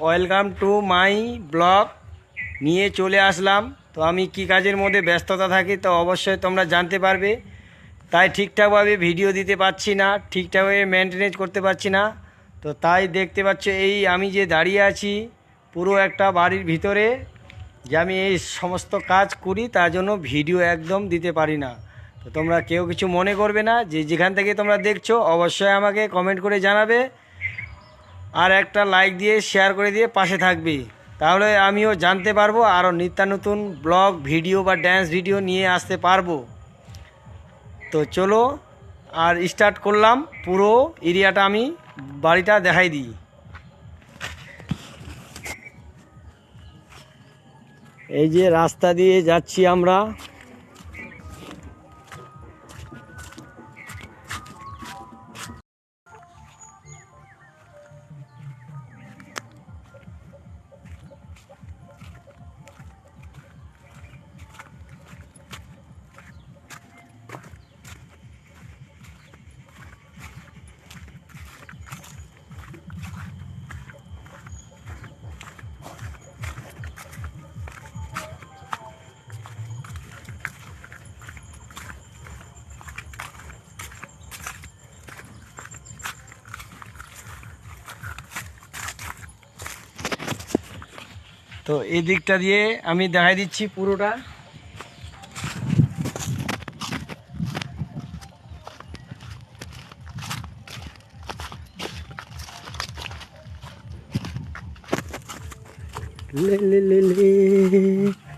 Welcome to my blog নিয়ে চলে আসলাম। তো আমি কি কাজের মধ্যে ব্যস্ততা থাকি তো অবশ্যই তোমরা জানতে পারবে। তাই ঠিকঠাকভাবে ভিডিও দিতে পারছি না, ঠিকঠাকভাবে মেনটেনেন্স করতে পারছি না। তো তাই দেখতে পাচ্ছ এই আমি যে দাঁড়িয়ে আছি পুরো একটা বাড়ির ভিতরে, যে আমি এই সমস্ত কাজ করি তার জন্য ভিডিও একদম দিতে পারি না। তো তোমরা কেউ কিছু মনে করবে না, যে যেখান থেকে তোমরা দেখছো অবশ্যই আমাকে কমেন্ট করে জানাবে, আর একটা লাইক দিয়ে শেয়ার করে দিয়ে পাশে থাকবি, তাহলে আমিও জানতে পারবো আরও নিত্য নতুন ব্লগ ভিডিও বা ড্যান্স ভিডিও নিয়ে আসতে পারবো। তো চলো আর স্টার্ট করলাম, পুরো এরিয়াটা আমি বাড়িটা দেখাই দিই। এই যে রাস্তা দিয়ে যাচ্ছি আমরা, তো এই দিকটা দিয়ে আমি দেখাই দিচ্ছি পুরোটা। লে লে লে লে